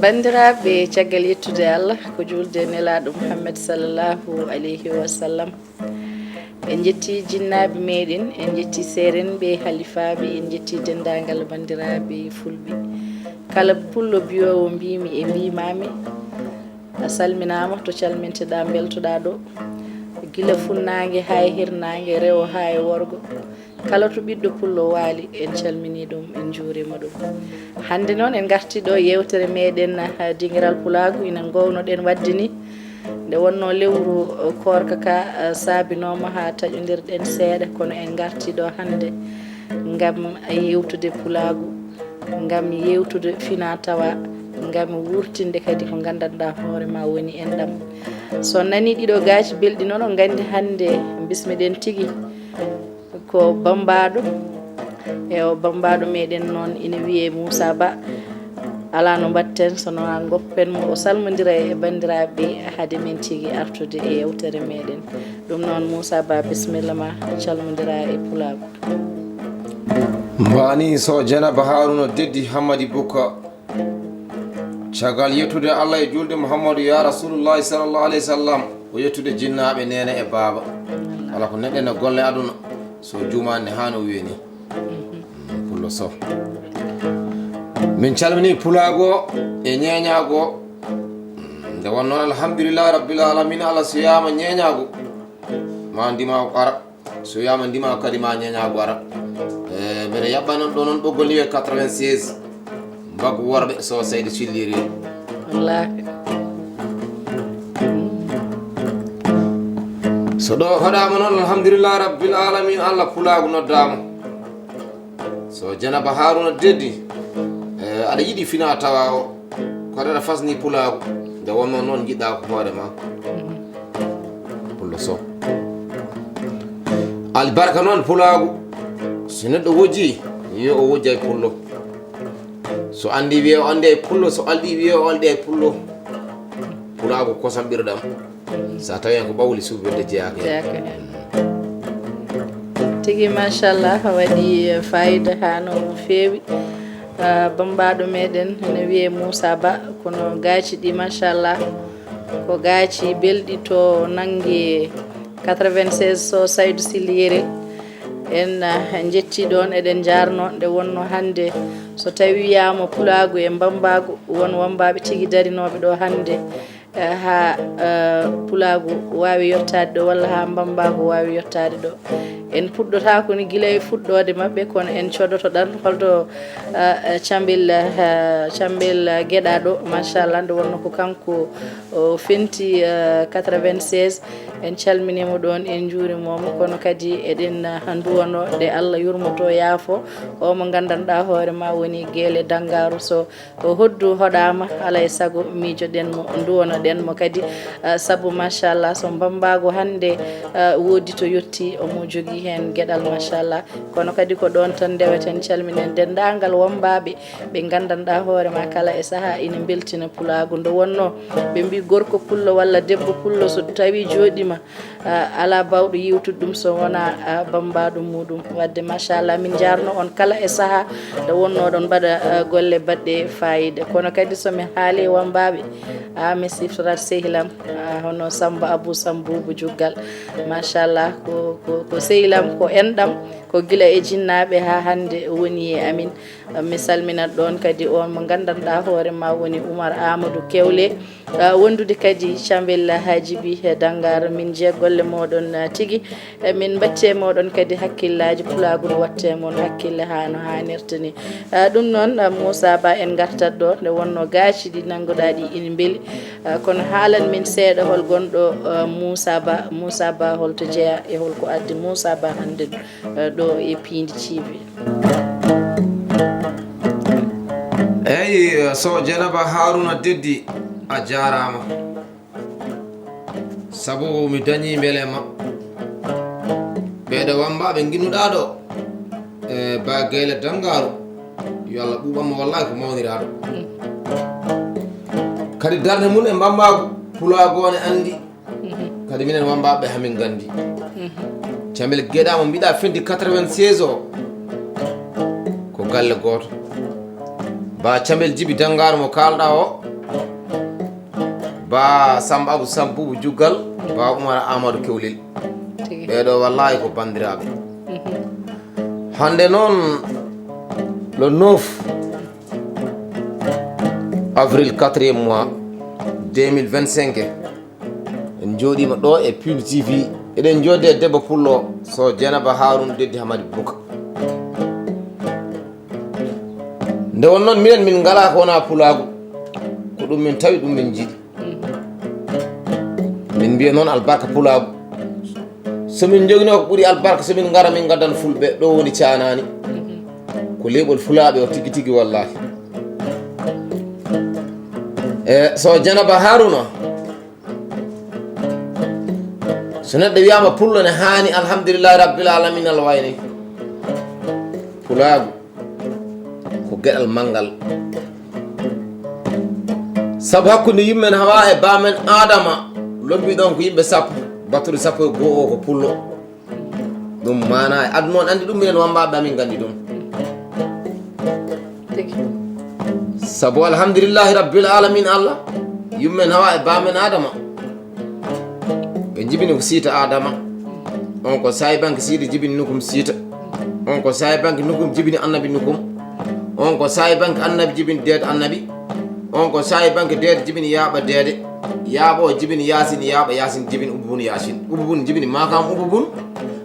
bandiraɓe caggal yettude Allah ko julde nelaɗo Muhammad sallallahu alayhi wa sallam en jetti jinnaɓe meɗen en jetti serenɓe halifaɓe en jetti dendagal bandiraɓe fulɓe kala pullo biyowo mbimi e mbimami a salminama to calminteɗa beltoɗa ɗo gila funnague hay hirnague rewo hay worgo kala to ɓiɗɗo pullo waali en calmini ɗum en juurima ɗum hande noon en garti ɗo yewtere meɗen dingiral pulaagu ina gownoɗen wadde ni nde wonno lewru korka ka saabinoma ha taƴodirɗen seeɗa kono en garti ɗo hande gam yewtude pulaagu gam yewtude fina tawa gam wurtinde kadi ko gandanɗa hoorema woni en ɗam so nani ɗiɗo gaci belɗi noon on gandi hande bismiɗen tigui ko bambaɗo e o bambaɗo meɗen noon ina wiye Moussa Ba ala no mbatten sono goppen mo o salmodira e bandiraɓe haade men tigui artude e yewtere meɗen ɗum noon Moussa Ba bisimilla ma calmodira e pulaagu mbani so Janaba Haruna deddi Hammadi Bouka caggal yettude Allah e julde Muhammadu ya Rasulullahi sallallahu alayhi wa sallam o yettude jinnaɓe nene e baaba ala ko neɗɗo ne golle aduna so jumande hano weni pullo so min calmini pulaago e ñeñago nde wonnoon alhamdulillahi rabbil alamin ala so yama ñeñago ma ndima ara so yama ndima kadi ma ñeñago ara mbeɗa yaɓɓa noon ɗo noon ɓoggol niwe 96 mbaggu worɓe so seyde cilliri wallahi so ɗo hoɗama noon alhamdulillahi rabbil alamin Allah pulaagu noddama so Janaba Haruna deddi aɗa yiiɗi fina tawa o koɗo aɗa fasni pulaagu nde wonno noon jiɗɗa ko hoorema pullo so albarka noon pulaagu so neɗɗo wojji yo o wojja e pullo so andi wiye o andi e pullo so alɗi wiye o alɗi e pullo pulaagu kosam ɓirɗam sa tawi en ko ɓawli suɓirde jeyaka tigui machallah waɗi fayida ha no fewi bambaɗo meɗen ene wiye Moussa Ba kono gaci ɗi machallah ko gaci belɗi to nanggue 96 so Saydou Silliyere en jetti ɗon eɗen jarno nde wonno hande so tawi wiyama pulaagu e bambagu won wambaɓe tigui darinoɓe ɗo hande ha pulaagu wawi yettade ɗo walla ha bambagu wawi yettade ɗo en puɗɗota ko ni guila e fuɗɗode mabɓe kono en codoto ɗan holto cambel gueɗa ɗo machallah nde wonno ko kanko fenti 96 en calminimo ɗon en juurimomo kono kadi eɗen duwano nde Allah yurmoto yaafo o mo gandanɗa hoorema woni gueele Dangaru so hoddu hoɗama alay saago miijoɗen mo duwano ɗen mo kadi saabu machallah so bambago hande woodi to yetti omo jogui hen gueɗal machallah kono kadi ko ɗon tan ndeweten calminen dendagal wambaɓe ɓe gandanɗa hoorema kala e saaha ina beltina pulaagu nde wonno ɓe mbi gorko pullo walla debbo pullo so tawi joɗima ala bawɗo yiwtude ɗum so wona bambaɗo muɗum wadde machallah min jarno on kala e saaha nde wonno ɗon mbaɗa golle baɗɗe fayida kono kadi somi haali wambaɓe mi siftorat sehilam hono Samba Abou Samboubou Juggal machallah ko sehilam ko enɗam ko gila e jinnaɓe ha hande woni e amin mi salminat ɗon kadi on mo gandanɗa hoorema woni Oumar Amadou Kewle wondude kadi cambel Hadjibi e Dangar min jeeya golle moɗon tigui min batte moɗon kadi hakkillaji pulaagu no watte moon hakkille ha no hannirta ni ɗum noon Moussa Ba en gartat ɗo nde wonno gaci ɗi nangoɗa ɗi ina beeli kono haalan min seeɗa hol gonɗo Moussa Ba holto jeeya e holko addi Moussa Ba hande ɗo e Piindi TV eyyi so Janaba Haruna deddi a jarama sabu mi dañi belema ɓeɗo wambaɓe guinnuɗa ɗo e baguele Dangaru yo Allah ɓuɓanmo wallahi ko mawniraɗo kadi darde mum e bambagu pulaagu ne andi kadi minen wambaɓe hamin gandi camel gueɗamo mbiɗa feddi 96 o ko galle goto ba camel Djiby Dangaru mo kalɗa o ba Samba Abou Sambu Jugal ba Umar Amadou Kewlel ɓeɗo wallahi ko bandiraɓe hande noon le 9 avril 4e mois 2025 en jooɗima ɗo e Piindi TV eɗen joddi e debbo pullo so Dieynaba Harouna Deddi Hamady Bouka nde won noon minen min ngala ko wona pulaagu ko ɗum min tawi ɗum min jiiɗi min mbiya noon albarka pulaagu somin joguino ko ɓuuri albarka somin ngara min gaddan fulɓe ɗo woni canani ko leɓol fulaaɓe o tigui tigui wallahi e so Dieynaba Harouna so neɗɗo wiyama pullo ne hani alhamdulillahi rabbil alamin ala wayni pulaagu ko gueɗal manggal saabu hakkude yimɓe hawa e bamen adama lobbi ɗon ko yimɓe sappo battude sappo e goho ko pullo ɗum mana e aduna on andi ɗum minen wambaɓe amin gandi ɗum saabu alhamdulillahi rabbil alamin Allah yimɓe hawa e bamen adama ɓe jibini ko siita adama on ko sahibanke siidi jibini nukum siita on ko sahibanke nukum jibini annabi nukum on ko sahibanke annabi jibini deede annabi on ko sahibanke deede jibini yaaɓa deede yaaɓa o jibini yasin yaaɓa yasin jibini ububun yasin ububun jibini makama ububun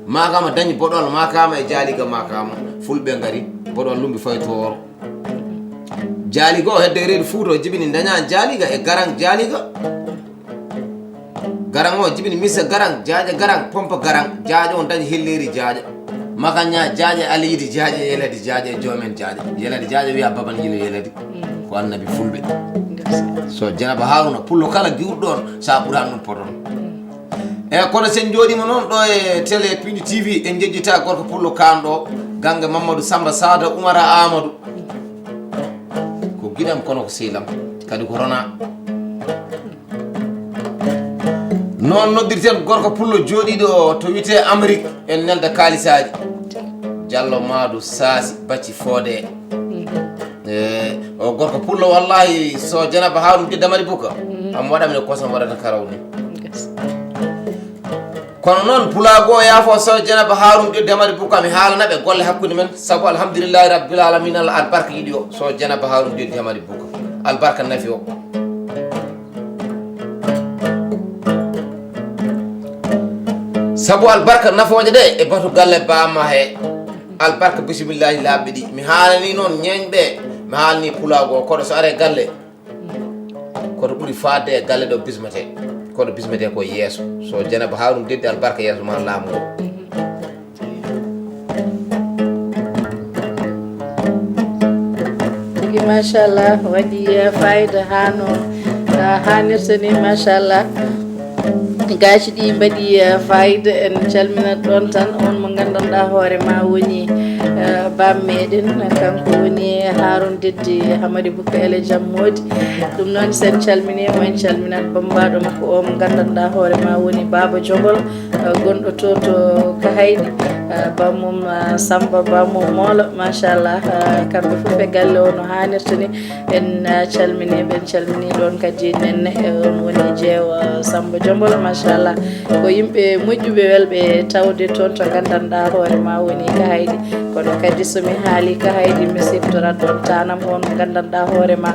makama dañi boɗol makama e jaaliga makama fulɓe ngari boɗol lumbi fay tooro jaaliga o hedde reedu fuuto jibini daña jaaliga e garan jaaliga garan o jibini misa garan jaaƴa garan pompa garan jaaƴa on dañi helleri jaaƴa makaña jaaƴa aleydi jaaƴa yeledi jaaƴa e joomen jaaƴa yeledi jaaƴa wiya baban yilo yeledi ko annabi fulɓe so Dieynaba Harouna pullo kala giwɗon sa ɓuran ɗum poton eyyi kono sen jooɗima noon ɗo e télé Piindi TV en jejjita gorko pullo kanɗo gangue Mamadou Samba Sada Oumara Amadou ko guiɗam kono ko sehlam kadi ko rona noon noddirten gorko pullo jooɗiɗo to wiyete Amérique en nelda kalisaji Diallo Madou Sasi Bacci Fodé o gorko pullo wallahi so Dieynaba Harouna Deddi Hamady Bouka am waɗamine kosam waɗata karaw ni kono noon pulaagu o yaafo so Dieynaba Harouna Deddi Hamady Bouka mi haalanaɓe golle hakkude men saabu alhamdulillahi rabbil alamin Allah albarka yiɗi o so Dieynaba Harouna Deddi Hamady Bouka albarka nafi o saabu albarka nafoje ɗe e batu galle bama he albarka bisimillahi laaɓɓe ɗi mi haalani noon ñeñɓe mi haalni pulaagu o koɗo so are galle koto ɓuuri fadde e galle ɗo bismete koɗo bismete ko yeeso so Dieynaba Harouna Deddi albarka yeeso ma laamu ngo tigi machallah waɗi fayida ha no hannirta ni machallah gaci ɗi mbaɗi fayida en calminat ɗon tan on mo gandanɗa hoore ma woni bam meɗen kanko woni Harouna Deddi Hamady Bouka ele jammodi ɗum noon sen calminimo en calminat bambaɗo makko o mo gandanɗa hoore ma woni baba jogol gonɗo to to Kahaydi bamum Samba bamum Molo machallah kamɓe fof e galle o no hannirta ni en calminiɓe en calmini ɗon kadi nenne on woni jeewo Samba Jombolo machallah ko yimɓe moƴƴuɓe welɓe tawde toon to gandanɗa hoore ma woni Kahaydi kono kadi somi haali Kahaydi mi siftorat ɗon tanam on mo gandanɗa hoore ma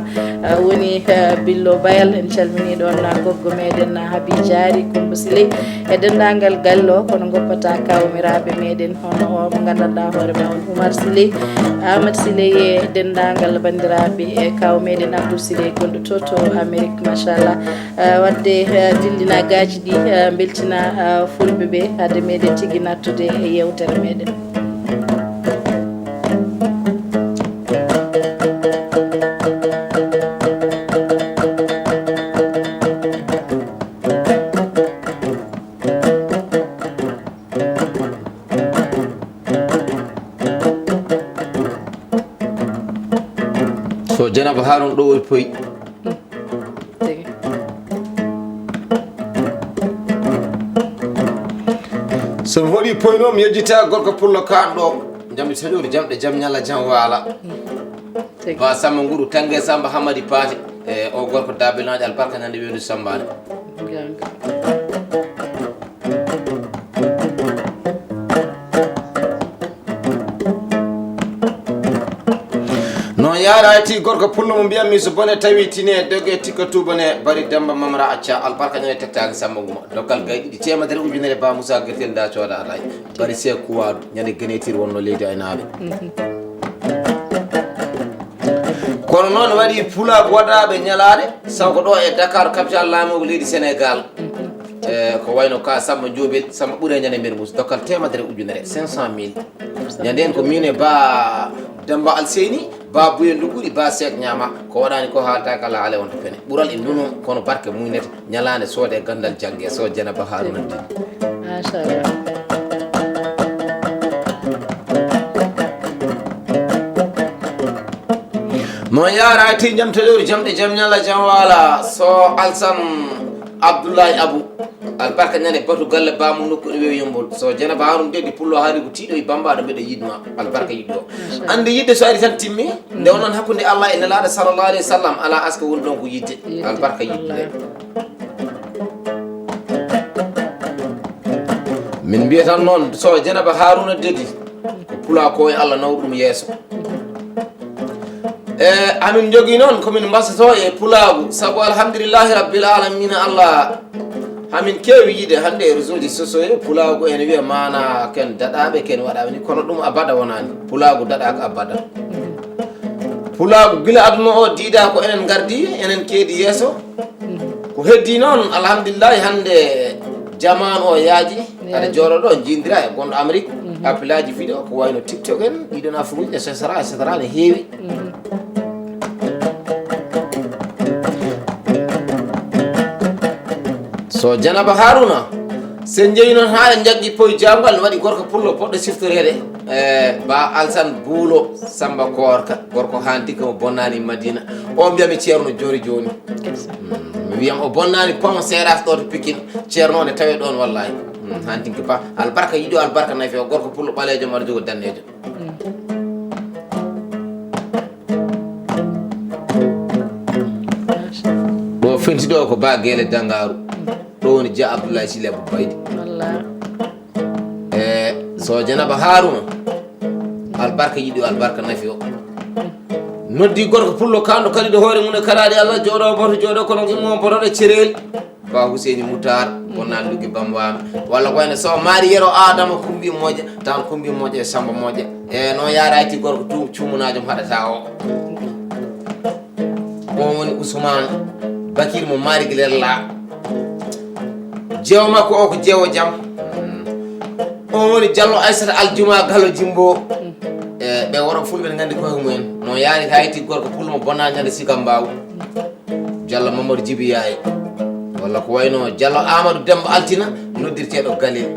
woni Billo Bayal en calmini ɗon goggo meɗen Habi Diary Coumba Siley e dendagal galle o kono goppata kawmiraɓe meɗen hono o mo gandanɗa hoore ma on Oumar Siley Amadou Siley e dendagal bandiraɓe e kaw meɗen Abdou Siley gonɗo to to Amérique machallah wadde dillina gaji ɗi beltina fulɓe ɓe hade meɗen tigui nattude e yewtere meɗen so Dieynaba Harouna ɗo woni poyi somi hoɗi poyi noon mi yejjita gorko pullo kanɗo jamɗe taƴori jamɗe jaam ñalla jaam waala ba Samba Nguru Tangue Samba Hamady Paté o gorko dabilnajo albarka nande wendu sambane no yara ti gorko pullo mo mbiyam mi so bone tawi tine doge tikka tubane bari damba mamra acca albarka nyane tektaga samba guma dokal gay di temedere ujunere ba Moussa gertel da coda atay bari se kuwadu nyane genetir wonno leydi aynaɓe kono noon waɗi pulaagu waɗaɓe ñalade sawko ɗo e Dakar capital laamogo leydi Sénégal ko wayno ka Samba Diobel Samba ɓuure ñande mbir mus dokkal temedere ujunere 500 000 ñanden ko min e ba Demba Alseyni ba Buye Nduguri ba Seck ñama ko waɗani ko haalta kala haale wonto fene ɓuural e ndunu kono barke muynete ñalande soode gandal jangge so Dieynaba Harouna Di machallah no yara ti jam tedori jamɗe jam ñalla jam wala so Alsan Abdoulaye Abou albarka ñande batu galle bamu nokkuɗo wewi yombol so Dieynaba Harouna dedi pullo haari ko tiiɗo e bambaɗo mbeɗa yiɗma albarka yiɗɗo ande yidde so ari tan timmi nde wonon hakkude Allah e nelaɗo sallallahu alayhi wa sallam ala aska woni ɗon ko yidde albarka yiɗɗude min mbiya tan noon so Dieynaba Harouna dedi ko pula ko e Allah naw ɗum yeeso amin jogui noon komin mbasato e pulaagu saabu alhamdulillahi rabbil alamina Allah hamin kewi yiide hande e réseau ji sociaux pulaagu ene wiya mana ken daɗaɓe ken waɗaɓe ni kono ɗum abada wonani pulaagu daɗaka abada pulaagu gila aduna o diida ko enen gardi enen keedi yeeso ko heddi noon alhamdulillahi hande jamanu o yaaji aɗa jooɗoɗo jindira e gonɗo Amérique appel aji vidéo ko wayno TikTok en ɗiɗon afruji et cetera ne heewi so Dieynaba Harouna sen jeeyi noon ha en jaggi poye jawgal ne waɗi gorko pullo poɗɗo siftorede ba Alsan Buulo Samba Korka gorko hanti ko bonnani Madina o mbiyami ceerno joni joni mi wiyam o bonnani pon seeɗas ɗo to Pikine ceerno ne tawe ɗon wallahi hantinke ba albarka yiɗo albarka nafi o gorko pullo ɓalejo mbaɗa jogo dannejo ɗo fentiɗo ko ba Guélé Dangaru ɗo woni Dia Abdoulaye Sylla Abou Baydi so Dieynaba Harouna albarka yiɗo albarka nafi o noddi gorko pullo kanɗo kadi ɗo hoore mum e karaɗe Allah jooɗo boto jooɗo kono immo botoɗo cerel ba Husseini Moutar bonnani Lugui Bambami walla koyne so maari yero Adama Kumbi moƴƴa tan Kumbi moƴƴa e Samba moƴƴa e noon yarati gorko cumunajo haɗata o on woni Ousmane Bakir mo maari guilella jeewo makko o ko jeewo jaam on woni Diallo Aissata Aljuma Gallo Jimbo ɓe woro fulɓe ne gandi koye mumen no yaari hayti gorko pullo mo bonnani ñande Sikam Mbaw Diallo Mamadou Djibi Yaye walla ko wayno Diallo Amadou Demba Altina noddirteɗo Galil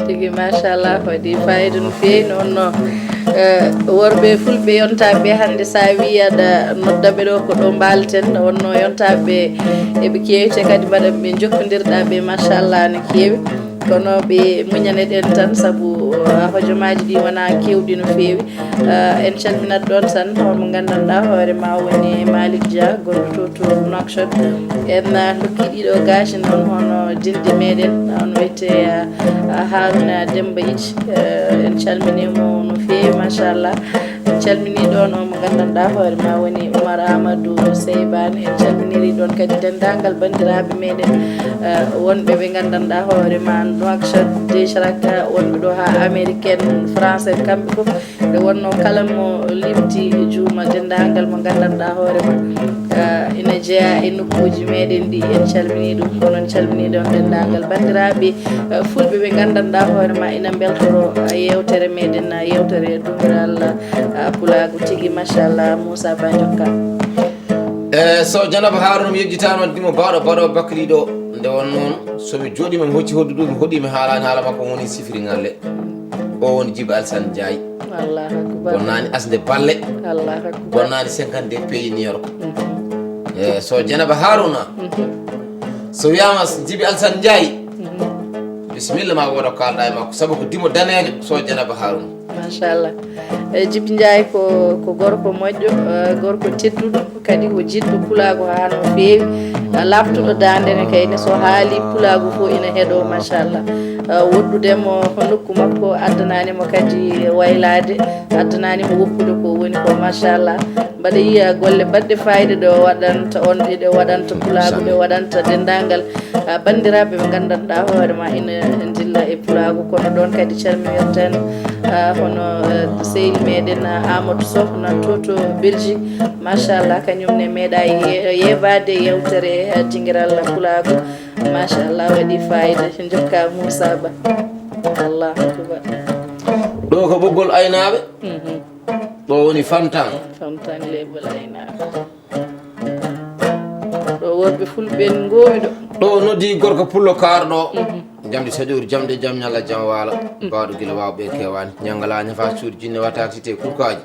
tigi machallah waɗi fayida no fewi nonno worɓe fulɓe yontaɓe hande sa wi aɗa noddaɓe ɗo ko ɗo mbalten wonno yontaɓe eɓe kewte kadi mbaɗa ɓe jokkodirɗaɓe machallah no kewi kono ɓe muñane ɗen tan saabu hojomaji ɗi wona kewɗi no fewi en calminat ɗon tan holmo gandanɗa hoorema woni Malick Dia gonɗo to Nouakchott en dokki ɗiɗo gaji noon hono dinde meɗen on wiyete Harouna Demba Idy en calminimo no fewi machallah en calmini ɗon o mo gandanɗa hoorema woni Oumar Amadou Seybane en calminiri ɗon kadi dendagal bandiraɓe meɗen wonɓe ɓe gandanɗa hoorema Nouakchott Décharaka wonɓe ɗo ha américaine français kamɓe fof nde wonno kala mo limti juuma dendagal mo gandanɗa hoorema ina jeeya e nokkuji meɗen ɗi en calmini ɗum kono en calmini ɗon dendagal bandiraɓe fulɓe ɓe gandanɗa hoorema ina beltoro yewtere meɗen yewtere dingiral pulaagu tigui machallah Moussa BA jokka so Dieynaba Harouna mi yejjitano dimo bawɗo baɗo Bakary ɗo nde won noon somi jooɗima mi hocci hoddu ɗum mi hoɗimi haalani haala makko woni sifringalle o woni Djiby Alassane Ndiaye Allahu akbar bonnani asde balle Allahu akbar bonnani 50 pays New York so Dieynaba Harouna so wiyama Djiby Alassane Ndiaye bisimilla ma woɗo kalɗa e makko saabu ko dimo danejo so Dieynaba Harouna machallah Djiby Ndiaye ko gorko moƴƴo gorko tedduɗo kadi o jiɗɗo pulaagu ha no feewi laftuɗo dande ne kayne so haali pulaagu fof ina heeɗo machallah woddudemo nokku makko addananimo kadi waylade addananimo woppude ko woni ko machallah mbaɗa yiya golle baɗɗe fayida ɗe waɗanta on ɗe waɗanta pulaagu ɗe waɗanta dendagal bandiraɓe ɓe gandanɗa hoorema ina dilla e pulaagu kono ɗon kadi calminirten hono sehil meɗen Amadou Sow nanto to Belgique machallah kañumne meeɗa yewade yewtere dingiral pulaagu machallah waɗi fayida jokka Moussa Ba allahu akbar ɗo ko ɓoggol aynaɓe ɗo woni fantan lebol aynaɓe ɗo worɓe fulɓe goowi ɗo noddi gorko pullo karɗo jamde saɗori jamde jam ñalla jam waala mbawɗo guila wawɓe kewani ñangala ñafa suudu jinne watta cité kurkaji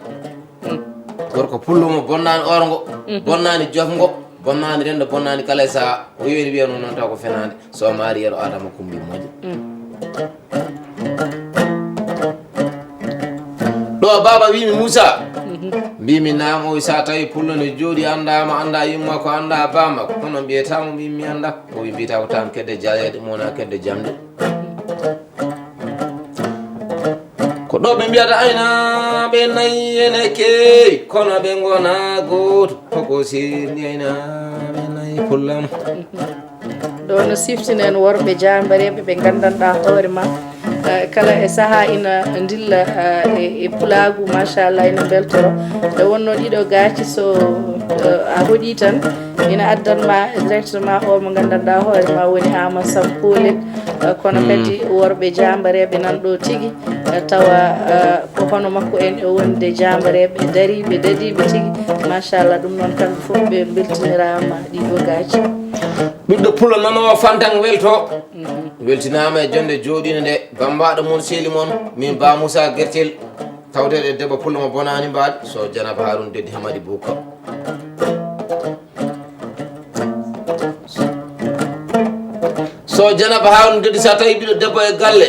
gorko pullo mo bonnani orgo bonnani jofgo bonnani rendo bonnani kala sa o yewi wiyano noon taw ko fenade so maari yeɗo adama kumbi moƴƴo ɗo baba wimi Moussa mbimi nam o sa tawi pullo ne jooɗi andama anda yumma ko anda bamba kono mbiyatamo mbimi mi anda o wi mbiyata ko tan kedde jaleɗe mona kedde jamde ko ɗo ɓe mbiyata aynaɓe nayyi ene keewi kono ɓe gona goto koko sirni aynaɓe nayyi pullam ɗo no siftinen worɓe jambareɓe ɓe gandanɗa hoore ma kala e saaha ina dilla e pulaagu machallah ina beltoro nde wonno ɗiɗo gaaci so a hoɗi tan ina addanma directement o mo gandanɗa hoore ma woni Ama Sampole kono kadi worɓe jambareɓe nan ɗo tigui tawa ko hono makko en e wonde jambareɓe dariɓe dadiɓe tigui machallah ɗum noon kamɓe fof ɓe beltinirama ɗiɗo gaaci ɓiɗɗo pullo nanowo fantan welto weltinama e jonde jooɗino nde bambaɗo moon seeli moon min Ba Moussa Guertel tawteɗe debbo pullo mo bonani mbaɗi so Janaba Haroun deddi Hamadi Bouka so Janaba Haroun deddi sa tawi ɓiɗo debbo e galle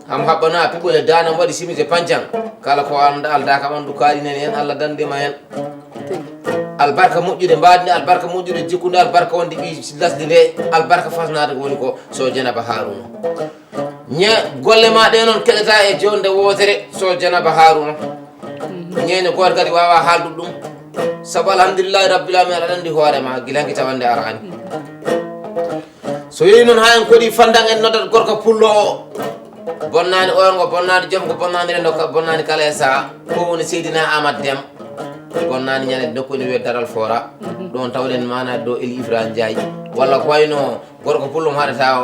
ham haɓɓana piɓɓole danam waɗi simise pancan kala ko anda aldaka ɓandu kaɗinen hen Allah dandema hen albarka moƴƴude mbaɗinde albarka moƴƴude jikkude albarka wonde ɓi lasde nde albarka fasnade ko woni ko so Janaba Haroun ñe golle ma ɗe noon keɗeta e jonde wotere so Janaba Haroun ñeño goto kadi wawa haaldude ɗum saabu alhamdulillahi rabbil alamin aɗa andi hoorema guilanki tawande arani so yeehi noon ha en koɗi fandan en noddat gorko pullo o bonnani orgo bonnani jomgo bonnani rendo bonnani kala e saaha ko woni Seydina Amadou Déme bonnani ñande nokku ene wiye Daral Fora ɗon tawɗen manade ɗo Eli Ifra Ndiaye walla ko wayno gorko pullo mo haɗata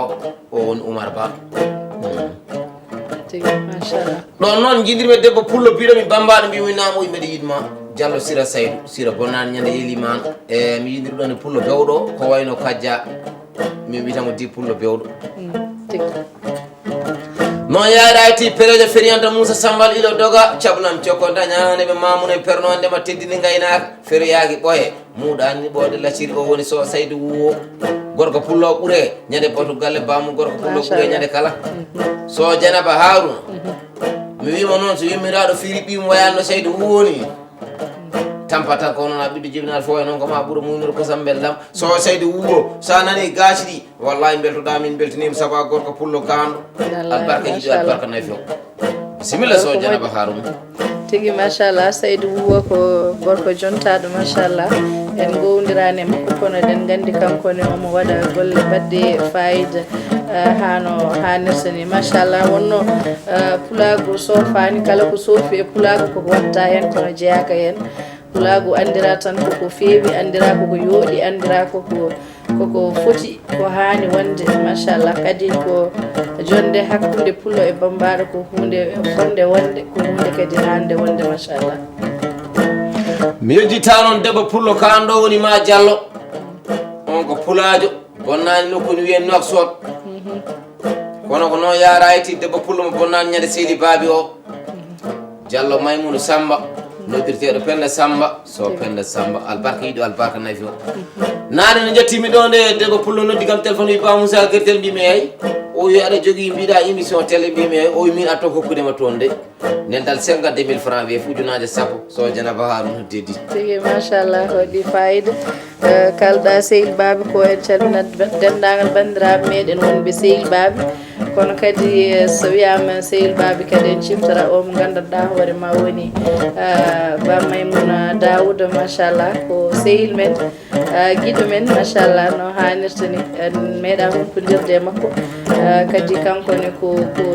o woni Oumar Ba machallah ɗon noon jiidirmi debbo pullo biɗomi bambaɗo mbimi namo mbiɗa yiɗma Diallo Sira Saydou Sira bonnani ñande yeeliman e mi yidiri ɗon e pullo bewɗo ko wayno Kadja min wiyatamo di pullo bewɗo non yaarati péréje ferianta Moussa Sambal iɗo doga caɓnam cokko dañane ɓe mamuno pernode ma teddini gaynaka feroyaki ɓooye muɗani ɓoode lacciri o woni so Saydou Wuwo gorko pullo ɓuure ñande boto galle bamu gorko pullo ɓuure ñande kala so Janaba Haroun mi wima noon so yummiraɗo firi ɓimo wayanno Saydou Wuwo ni tampata ko noon a ɓiɗɗo jibinal fo e noon koma ɓuuro muynir kosam belɗam so Saydou Wuwo sa nani gaci ɗi wallahi beltoɗa min beltinima saabu a gorko pullo kanɗo albarka yiɗo albarka nayi few bisimilla so Janaba Haroun tigui machallah Saydou Wuwo ko gorko jontaɗo machallah en gowdirani makko kono eɗen gandi kankone omo waɗa golle baɗɗe fayida hano hannirta ni machallah wonno pulaagu sofani kala ko soofi e pulaagu koko watta hen kono jeeyaka hen pulaagu andira tan koko feewi andira koko yooɗi andira koko foti ko hani wonde machallah kadi ko jonde hakkude pullo e bambaɗo ko hunde fonde wonde ko hunde kadi hande wonde machallah mi yejjita noon debbo pullo kanɗo woni ma Diallo on ko pulajo bonnani nokku ni wiye Nouakchott kono ko noon yarayiti debbo pullo mo bonnani ñande Seydi Babi o Diallo Maymoudou Samba noddirteɗo Penda Samba so Penda Samba albarka yiɗo albarka nayi few nane no jettimi ɗo nde debbo pullo noddi kam téléphone wi Ba Moussa Guertel mbimi eyi o yo aɗa jogui mbiɗa émission télé mbimi o min atto hokkudema toon de nendal 50 000 francs wiye fujunaje sappo so Dieynaba Harouna dedi tigi machallah waɗi fayida kalɗa Seydou Baby ko en calminat dendagal bandiraɓe meɗen wonɓe Seydou Baby kono kadi so wiyama Seydou Baby kadi en ciftora o mo gandanɗa hoore ma woni Ba Maymouna Daouda machallah ko sehil men guiɗo men machallah no hannirta ni en meeɗa humpodirdde makko kadi kankone ko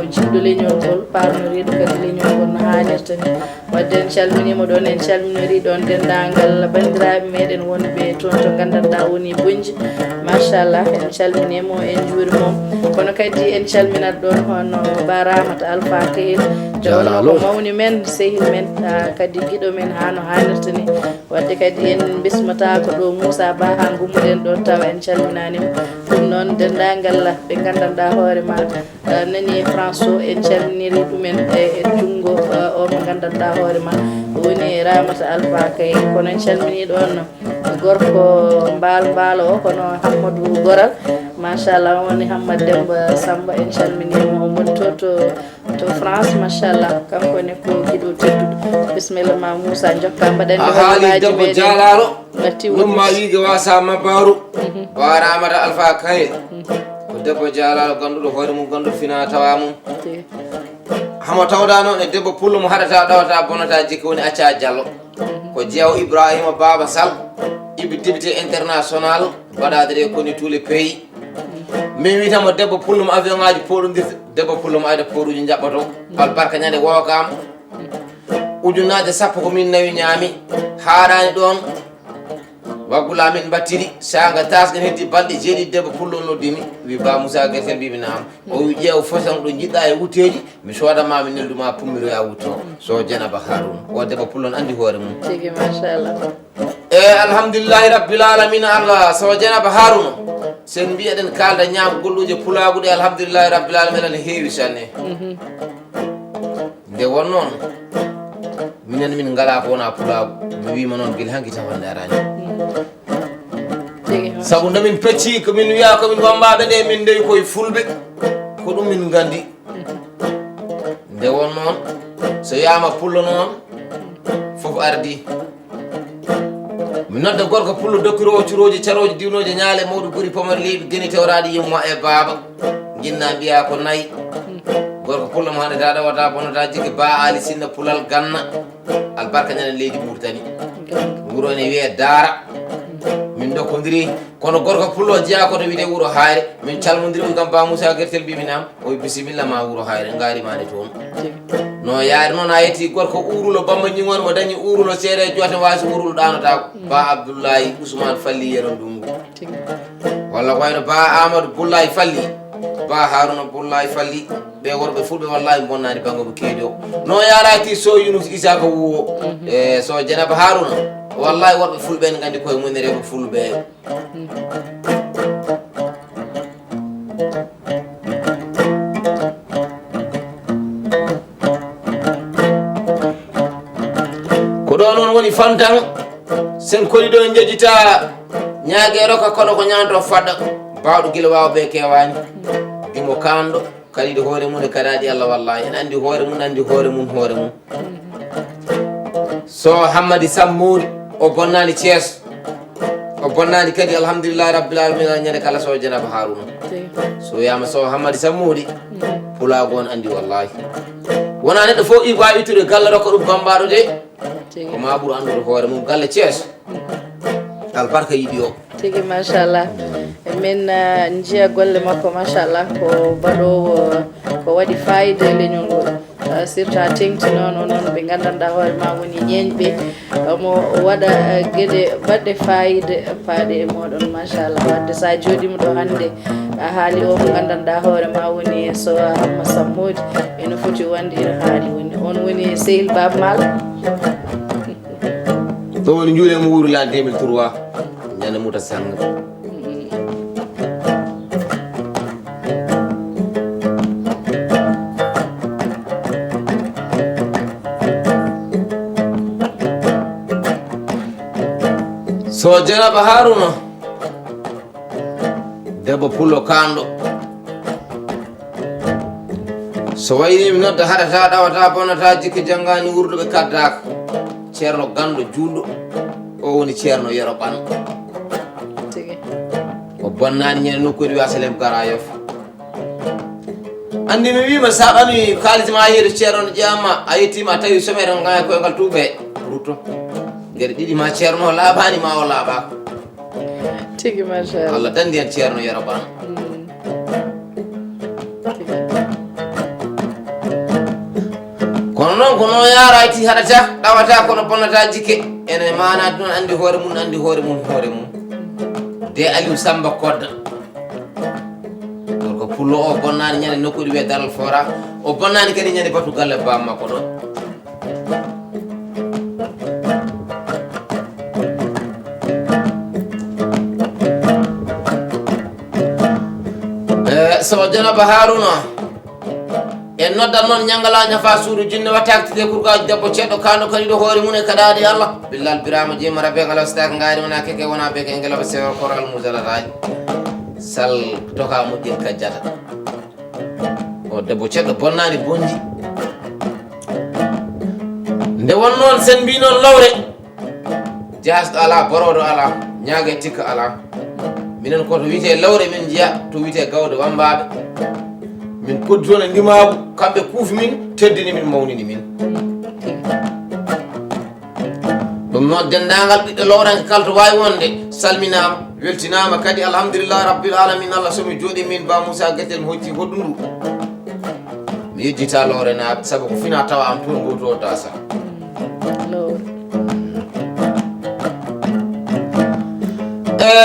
jiɗɗo leñol ngol parnoriɗo kadi leñol ngol no hannirta ni wadde en calminima ɗon en calminori ɗon dendagal bandiraɓe meɗen wonɓe toon to gandanɗa woni Bonji machallah en calminimo en juurimomo kono kadi en calminat ɗon hono Ba Ramata Alpha Kahel jawno ko mawni men sehil men kadi guiɗo men ha no hannirta ni wadde kadi en bismata ko ɗo Moussa Ba ha gummuɗen ɗon tawa en calminanimo ɗum noon dendagal ɓe gandanɗa hoore ma nani France o en calminiri ɗumen e junggo o mo gandanɗa hoore ma woni Ramata Alpha Kahel kono en calmini ɗon gorko mbal o kono Hammadou Goral machallah woni Hammad Demba Samba en calminimo o woni to France machallah kankone ko guiɗo tedduɗo bisimilla ma Moussa jokka mbaɗen a haali debbo jalaro ɗum ma wiige wasa mabbaru Ba Ramata Alpha Kahel ko debbo jalaro ganduɗo hoore mum ganduɗo fina tawa mum hamo tawda noon e debbo pullo mo haɗata ɗawata bonata jikki woni acca Diallo ko jeew Ibrahima Baba Sall député international waɗadere koni tous les pays min witamo debbo pullo mo avion ngaji poɗodirta debbo pullo mo ayda poɗuji jaɓɓato albarka ñande wokam ujunaje sappo ko min nawi ñaami haɗani ɗon waggula min battiri saga tasgan heddi balɗe jeeɗi debbo pullo noddimi wi Ba Moussa Guertel mbimi nam o wi ƴeew façon ɗo jiɗɗa e wutteji mi sodama mi nelduma pummiro wutto so Dieynaba Harouna o debbo pullo andi hoore mum tigi machallah alhamdulillahi rabbil alamina Allah so Dieynaba Harouna sen mbiyaɗen kalda ñaam golluji pulaagu ɗe alhamdulillahi rabbil alamina ne heewi sanne nde won noon minen min ngala ko wona pulaagu mi wima noon guila hanki tawande arani sabu nde min pecci komin wiya komin wambaɓe ɗe min ndewi koye fulɓe ko ɗum min gandi nde won noon so yama pullo noon fof ardi mi nodda gorko pullo dokkirowo curoji caroji diwnoji ñaale mawɗo ɓuuri pomar leydi geni tewraɗi yimma e baaba jinna mbiya ko nayyi gorko pullo mo hande ta ɗawata bonata jiggi Ba Ali Sinna Pulal Ganna albarka ñande leydi Mauritanie wuuro ne wiye Daara min dokkodiri kono gorko pullo jeeya koto wiide wuuro Hayre min calmodiri ɓe kam Ba Moussa Guertel mbimi nam o wi bisimilla ma wuuro Hayre garimade toon no yaari noon a yetti gorko urulo Bamba ñigon mo dañi urulo seeɗa e joote wasi urulo ɗanotako Ba Abdoullahi Ousmane Falli yero ndungu walla ko wayno Ba Amadou Boulaye Falli Ba Harouna Boulaye Falli ɓe worɓe fulɓe wallahi bonnani bangoɓe keedi o no yaraki so Yunus Isaka wuwo e so Dieynaba Harouna wallahi worɓe fulɓe en gandi koye munere ko fulɓe ko ɗo noon woni fantan sen koni ɗo en jejjita ñaguero ka kono ko ñanto fadda bawɗo guila wawɓe kewani imo kanɗo kadi hoore mum e kadaɗi Allah wallahi en andi hoore mum andi hoore mum so Hammadi Sammori o bonnani Thiès o bonnani kadi alhamdulillahi rabbil alamin ñande kala so Dieynaba Harouna so yama so Hammadi Sammori pulaagu on andi wallahi wona neɗɗo fof i wawi ittude galle rokka ɗum bambaɗo de ko ma ɓuuri andude hoore mum galle Thiès albarka yiɗi o tigi machallah min jiya golle makko machallah ko baɗowo ko waɗi fayida e leñol ngol surtout a tengtinono noon ɓe gandanɗa hoore ma woni ñeñɓe mo waɗa gueɗe baɗɗe fayida paaɗe e moɗon machallah wadde sa joɗima ɗo hande a haali o mo gandanɗa hoore ma woni so Hamma Sammodi ene foti wonde ene haali woni on woni Sehil Baba Mal ɗo woni juulemo wuuri lan 2003 ñande muta sanga so Dieynaba Harouna debbo pullo kanɗo so wayni mi nodda haɗata ɗawata bonnata jikki janngani wurduɓe kaddaka ceerno ganɗo julɗo o woni ceerno yero ɓan o bonnani ñande nokkude wiya salem gara yof andi mi wima sa ɓami kalis ma yeedo ceerno no ƴeewama a yettima a tawi somere ngaya koyngal tuuɓe rutto gueɗe ɗiɗi ma ceerno o laaɓani ma o laaɓaka tigi machallah Allah dandi hen ceerno yero ɓan kono noon ko noon yarayti haɗata ɗawata kono bonnata jikke ene mana ɗum andi hoore mum andi hoore mum hoore mum de Aliou Samba Kodda ko pullo o bonnani ñande nokkude wiye daral fora o bonnani kadi ñande batu galle bam makko ɗon so Janaba Haruna en noddat noon ñangala ñafa suudu jinne wattaktide kurgaji debbo ceɗɗo kando kadi ɗo hoore mum e kaɗaɗi Allah billal birama jima rabbe ngala staka ngari wona keke wona beke ngelaba sewa koral mujalataji sal toka moƴƴir kajjata o debbo ceɗɗo bonnani bonji nde won noon sen mbi noon lawre jasɗo ala borodo ala ñaague tikka ala minen koto wiyete lawre min jiya to wiyete gawde wambaɓe min koddi toon e ndimagu kamɓe kuufi min teddini min mawnini min ɗum noon dendagal ɓiɗɗo lawranke kala to wawi wonde salminama weltinama kadi alhamdulillah rabbil alamin Allah somi jooɗi min ba Moussa guetel mi hocci hoɗɗundu mi yejjita lawre naɓe saabu ko fina tawa am toon goto o dasa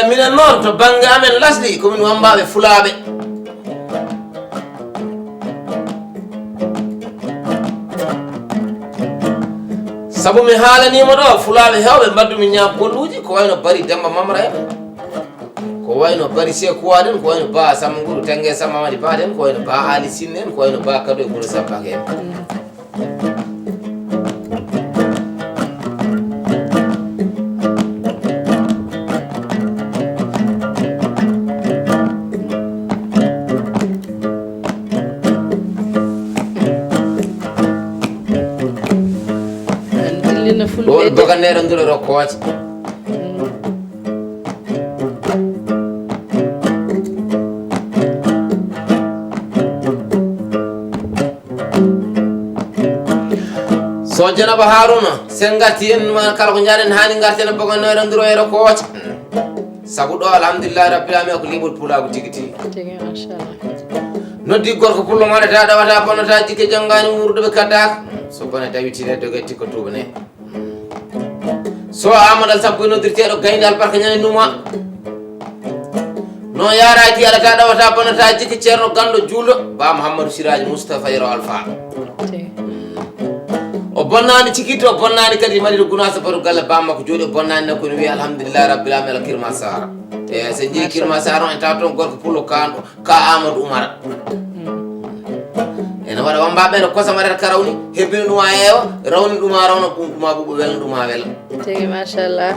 minen noon to banggue amen lasli komin wambaɓe fulaɓe sabu mi haalanima ɗo fulaɓe hewɓe mbaddumi ñaam golluji ko wayno bari Demba Mamra en ko wayno bari Sekuwa en ko wayno ba Samba Nguru Tengue Samba Madi Ba en ko wayno ba Ali Sinne en ko wayno ba Kado e Guro Sampake en ɗon doganere ndure rokkoje so Janaba Haruna sen garti en kala ko jaaren hani garten boganere nduro e rokkoje sabu ɗo alhamdulillah rabbil alamin ko liɓol pulagu tigi tigi machallah noddi gorko pullo maɗata ɗawata bonnata jikke janggani wurduɓe kaddaka so bone dawitine dogue tikko tubane so amadal sappo noddirteɗo gaynde albarka ñani numa no yaraji aɗata ɗawata bonnata jikki ceerno ganɗo juulɗo ba Mouhamadou Siraji Moustapha yero Alpha o bonnani cikitto o bonnani kadi maɗiɗo gunasa batu galle bammakko jooɗi o bonnani nakko no wiya alhamdulillah rabbil alamin ala kirma sara e so jeeyi kirma sara on en tawa toon gorko pullo kanɗo ka Amadou Oumara ene waɗa wambaɓe no kosam waɗata ka rawni hebbini ɗuma eewa rawni ɗuma rawna ɗuma ɓuuɓo welna ɗuma wela tigi machallah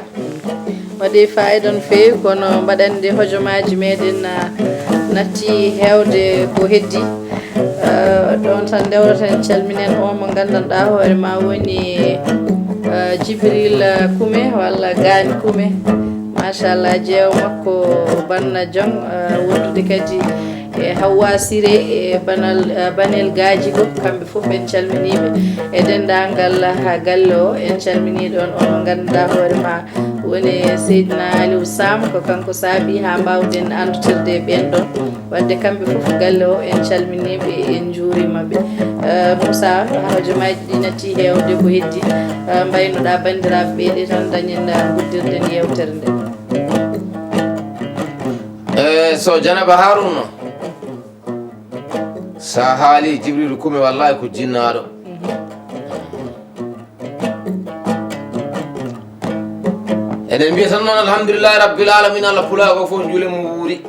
waɗi fayida no fewi kono mbaɗande hojomaji meɗen natti hewde ko heddi ɗon tan ndewreten calminen o mo gandanɗa hoore ma woni Djibril Kume walla Gani Kume machallah jeewo makko banna jom wondude kadi e Hawwa Siré e banel gaji go kamɓe fof en calminiɓe e dendagal ha galle o en calmini ɗon on ganduɗa hoore ma woni Seydina Aliou Sam ko kanko saabi ha mbawden andutirde ɓen ɗon wadde kamɓe fof galle o en calminiɓe en juurimaɓe Moussa hojomaji ɗi natti hewde ko heddi mbaynoɗa bandiraɓe ɓeɗe tan dañen guddirden yewtere nde so Janaba Haruna sa haali Djibril Kume wallahi ko jinnaɗo eɗen mbiya tan noon alhamdulillahi rabbil alamin Allah pulago fof juule mo wuuri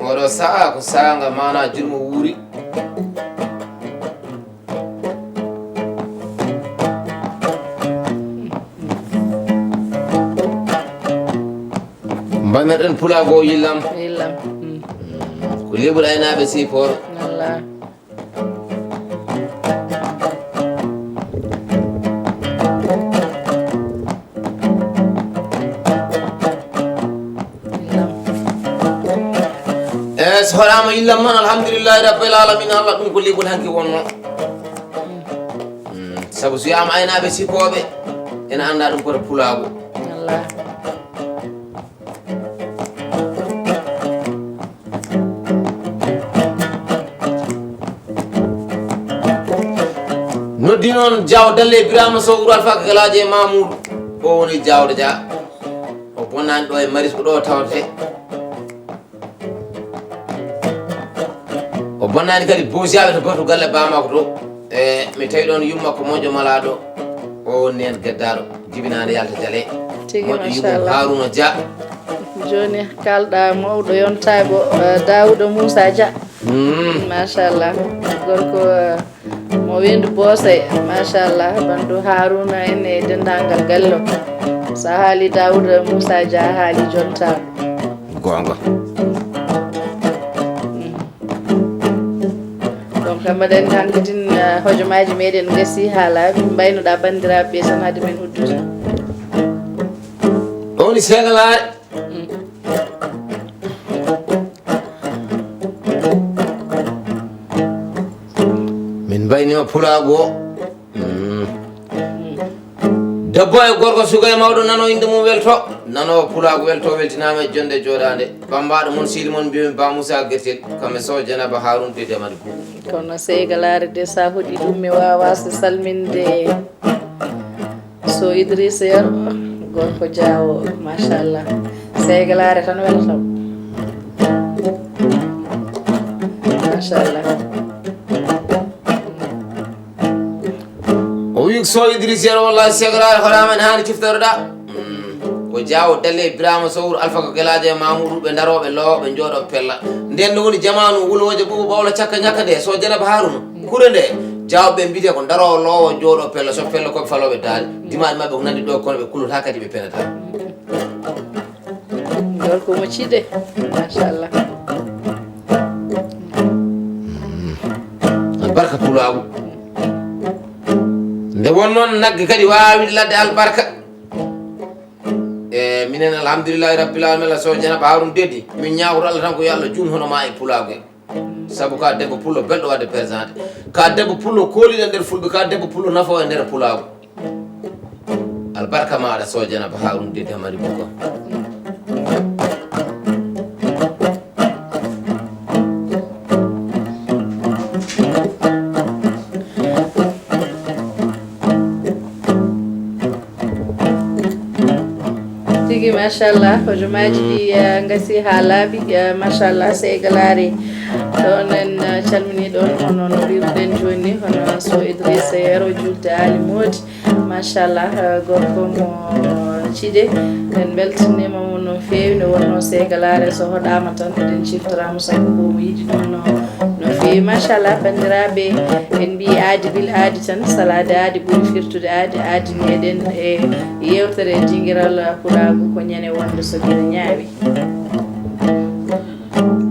oɗo saaha ko saaga mana jurmo wuuri mbameɗen pulago yillam ko lebul aynaɓe siporo so hoɗama illa man alhamdulillahi rabbil alamin Allah ɗum ko ligol hanki wonno sabu so wiyama aynaɓe sikoɓe ene anda ɗum koto pulaagu Allah noddi noon jawdalle Birama Sow wuro Alpha Galaje Mamoudou o woni jawde dia o bonnani ɗo e maris ko ɗo tawte o bonnani kadi bosiyaɓe to batu galle bamako to e mi tawi ɗon yumma ko moƴƴo malaɗo o woni hen geddaɗo jibinade yalta jaale tigi moƴƴo yumma machallah Harouna Dia joni kalɗa mawɗo yontago Daouda Moussa Dia machallah gorko mo wendu boosay machallah bandu Harouna en e dendagal gallo sa haali Daouda Moussa Dia haali jontago gonga donc mbaɗen hankkadin hojomaji meɗen gasi ha laaɓi mbaynoɗa bandiraɓe tan haade men uddude ɗo woni seegalare min mbaynima pulaagu o debbo e gorko suka e mawɗo nano inde mum welto nano pulaagu welto weltinama e jonde joɗade bambaɗo moon siili moon mbiyami Ba Moussa Guertel kame Sow Dieynaba Harouna de Demade kono seygalare de sa hoɗi ɗum mi wawa so salminde so Idrissa Yero gorko Diawo machallah seygalare tan weltam machallah o wi so Idrissa Yero wallahi segalare hoɗama ene hani ciftotoɗa ko Diawo dalle Birama Sow wuro Alpha Galaje Mamoudou ɓe daroɓe lowoɓe jooɗo pella nden no woni jamanu wuloje ɓuɓo ɓawla cakka ñakka de so Dieynaba Harouna kure nde jawɓe mbiyete ko darowo lowo jooɗo pella so pella koɓe faloɓe daade dimaɗi mabɓe ko nandi ɗo kono ɓe kullota kadi ɓe penata gorko mo ciide machallah albarka pulaagu nde won noon nagge kadi wawi ladde albarka e minen alhamdulillahi rabbil alamin Allah Sow Dieynaba Harouna deddi min ñawto Allah tan ko yo Allah jun hono ma e pulaagu en sabu ka debbo pullo belɗo wadde présenté ka debbo pullo kooliɗo e nder fulɓe ka debbo pullo nafo e nder pulaagu albarka maɗa Sow Dieynaba Harouna deddi Hamadi Bouko tigi machallah hojomaji ɗi gasi ha laaɓi machallah seygalare ɗon en calmini ɗon hono no wiruɗen joni hono so Idrissa Yero julde Ali Modi machallah gorko mo ciide en beltanima mo no fewi nde wonno seygalare so hoɗama tan eɗen ciftoramo sabu ko mo yiɗi ɗum no fewi machallah bandiraɓe en mbi aadi bil aadi tan salade aadi ɓuuri firtude aadi aadineɗen e yewtere dinguiral pulaagu ko ñande wonde so guila ñaawi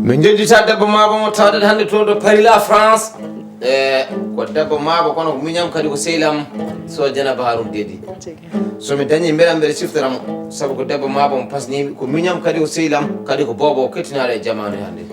min jeddita debbo mabo mo tawɗen hannde to to Paris la France e ko debbo mabo kono ko miñam kadi ko sehlam Sow Dieynaba Harouna dedi somi dañi mbeɗa mbeɗa ciftoramo sabu ko debbo mabo mo pasnimi ko miñam kadi ko sehlam kadi ko bobo kettinaɗo e jamanu hannde